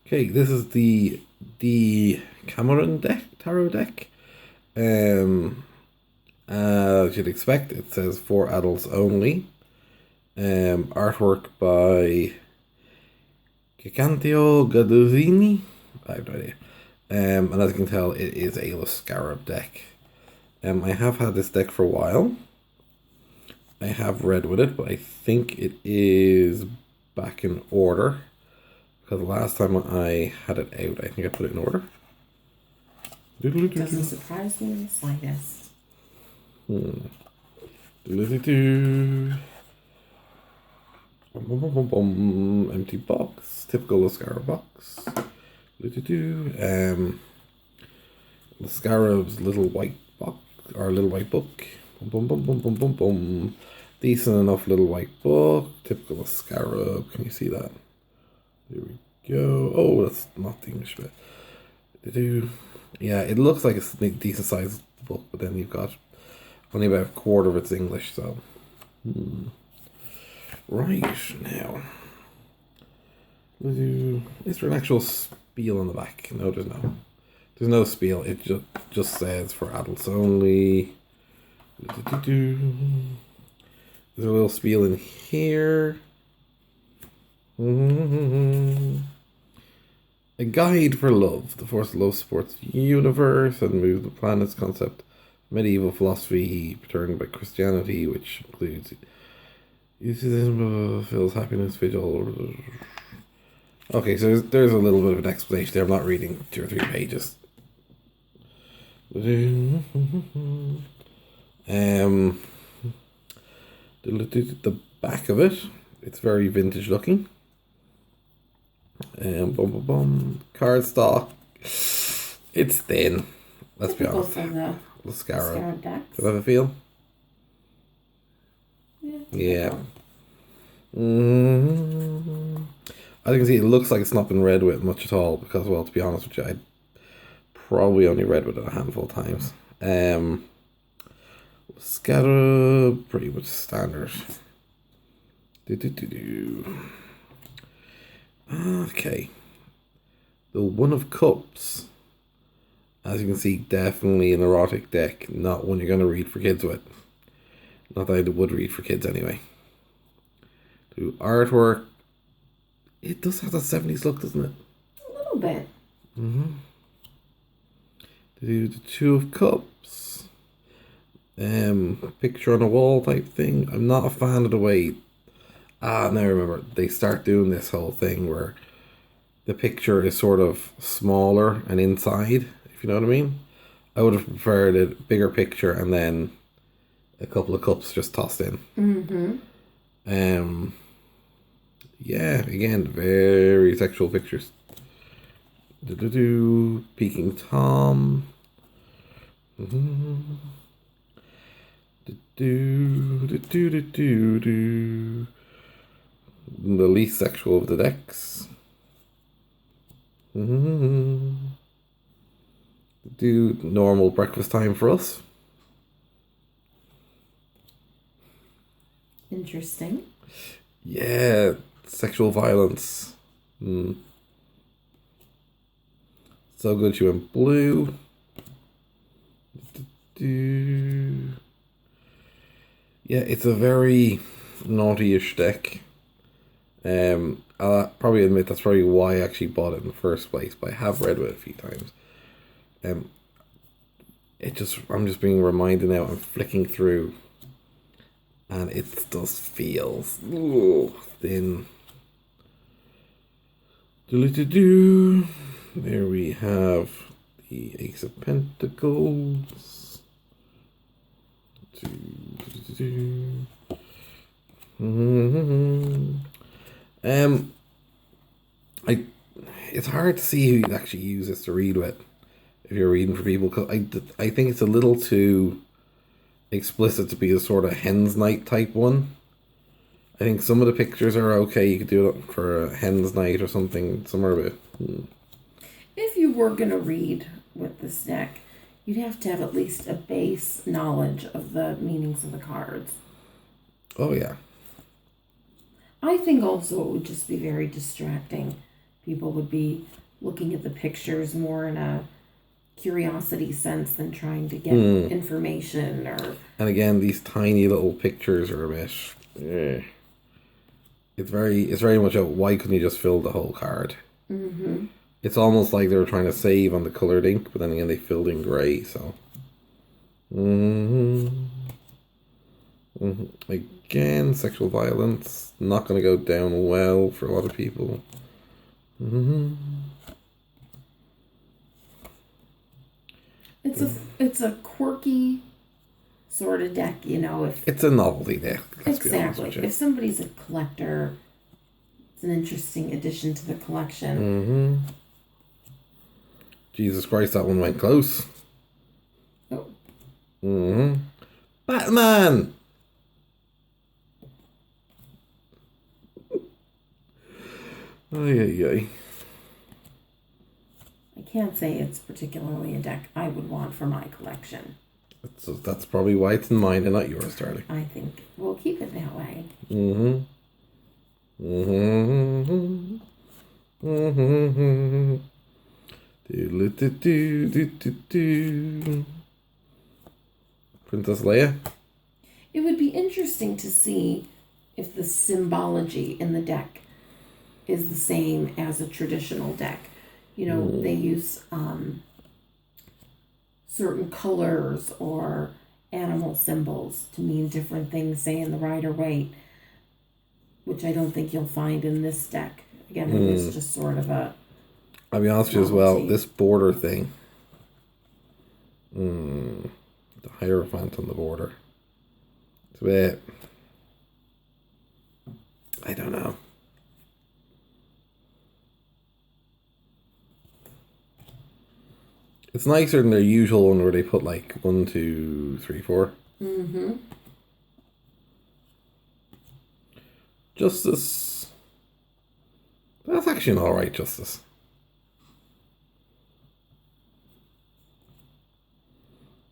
Okay, this is the Decamerion Tarot deck. Um, as you'd expect, it says for adults only. Artwork by Gigantio Gaduzzini. I have no idea. And as you can tell, it is a Scarab deck. I have had this deck for a while. I have read with it, but I think it is back in order. Because the last time I had it out, I think I put it in order. Doesn't surprise me in the slightest. Empty box. Typical Scarab box. The Scarab's little white box, or little white book. Decent enough little white book. Typical Scarab. Can you see that? There we go. Oh, that's not the English bit. Yeah, it looks like it's a decent sized book, but then you've got only about a quarter of it's English, so. Right, now. Is there an actual spiel on the back? No, there's no. There's no spiel. It just says for adults only. There's a little spiel in here. A guide for love. The force of love supports the universe and moves the planet's concept. Medieval philosophy returned by Christianity, which includes feels happiness, vigil. Okay, so there's a little bit of an explanation there. I'm not reading 2 or 3 pages. The back of it, it's very vintage looking. Cardstock. It's thin. Let's be honest. The Scarab. Do you have a feel? Yeah. I can see it looks like it's not been read with much at all because, well, to be honest with you, I probably only read with it a handful of times. Scarab, pretty much standard. Okay. The One of Cups. As you can see, definitely an erotic deck. Not one you're going to read for kids with. Not that I would read for kids anyway. Do artwork. It does have that 70s look, doesn't it? A little bit. Do the Two of Cups. Picture on a wall type thing. I'm not a fan of the way. Now I remember, they start doing this whole thing where the picture is sort of smaller and inside, if you know what I mean. I would have preferred a bigger picture and then a couple of cups just tossed in. Yeah, again, very sexual pictures. Peking Tom. The least sexual of the decks. Do normal breakfast time for us. Interesting. Yeah, sexual violence. So good she went blue. Yeah, it's a very naughty-ish deck. I'll probably admit that's probably why I actually bought it in the first place, but I have read it a few times. I'm just being reminded now, I'm flicking through, and it just feels thin. There we have the Ace of Pentacles. It's hard to see who you'd actually use this to read with if you're reading for people, because I think it's a little too explicit to be a sort of hen's night type one. I think some of the pictures are okay. You could do it for a hen's night or something, somewhere a bit. If you were going to read with this deck, you'd have to have at least a base knowledge of the meanings of the cards. Oh, yeah. I think also it would just be very distracting people would be looking at the pictures more in a curiosity sense than trying to get information or. And again, these tiny little pictures are a bit. It's very much a why couldn't you just fill the whole card? Mm-hmm. It's almost like they were trying to save on the colored ink, but then again they filled in grey. So. Again, sexual violence not going to go down well for a lot of people. It's a quirky sort of deck, you know. If it's a novelty deck, exactly. If somebody's a collector, it's an interesting addition to the collection. Jesus Christ, that one went close. Oh. Batman. Ay. I can't say it's particularly a deck I would want for my collection. That's probably why it's in mine and not yours, darling. I think we'll keep it that way. Princess Leia. It would be interesting to see if the symbology in the deck is the same as a traditional deck. You know, they use certain colors or animal symbols to mean different things, say in the Rider-Waite, which I don't think you'll find in this deck. Again, it is just sort of a. I'll be honest with you as well, this border thing. The Hierophant on the border. It's a bit. I don't know. It's nicer than their usual one where they put like 1, 2, 3, 4. Justice. That's actually an alright Justice.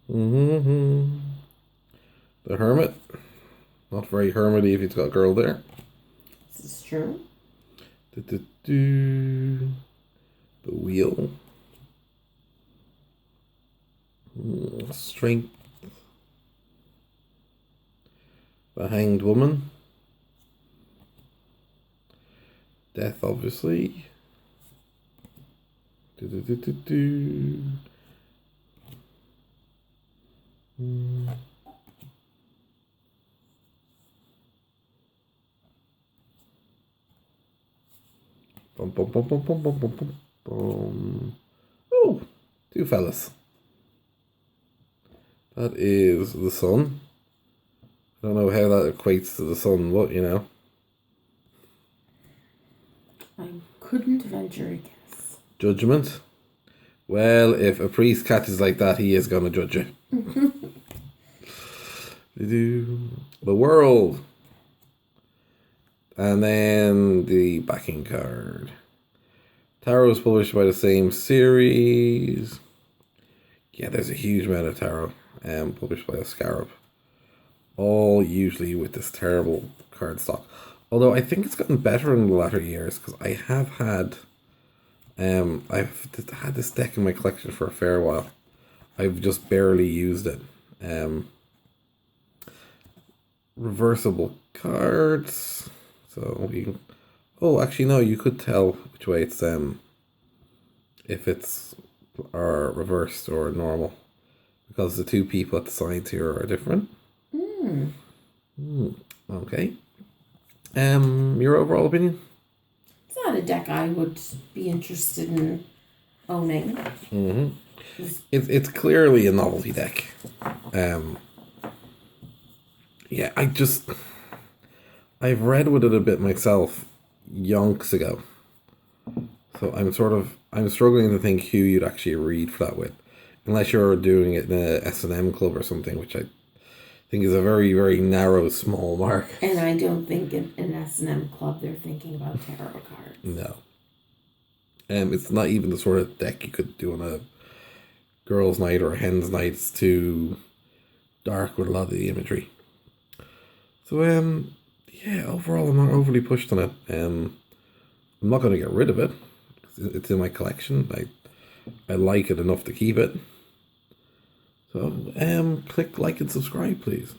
The Hermit. Not very hermity if he's got a girl there. This is true. The Wheel. Strength. The Hanged Woman. Death, obviously. Oh, two fellas. That is the Sun. I don't know how that equates to the Sun, but you know. I couldn't venture a guess. Judgment. Well, if a priest catches like that, he is going to judge you. The World. And then the backing card. Tarot is published by the same series. Yeah, there's a huge amount of tarot published by a Scarab. All usually with this terrible card stock. Although I think it's gotten better in the latter years because I have had I've had this deck in my collection for a fair while. I've just barely used it. Reversible cards. So you can, oh, actually no, you could tell which way it's if it's reversed or normal because the two people at the sides here are different. Okay. Your overall opinion? It's not a deck I would be interested in owning. It's clearly a novelty deck. Yeah, I've read with it a bit myself yonks ago. So I'm struggling to think who you'd actually read for that with. Unless you're doing it in a S&M club or something, which I think is a very, very narrow, small market. And I don't think in an S&M club they're thinking about tarot cards. No. It's not even the sort of deck you could do on a girls' night or a hen's night. It's too dark with a lot of the imagery. So, yeah, overall I'm not overly pushed on it. I'm not going to get rid of it. It's in my collection. I like it enough to keep it. So click like and subscribe, please.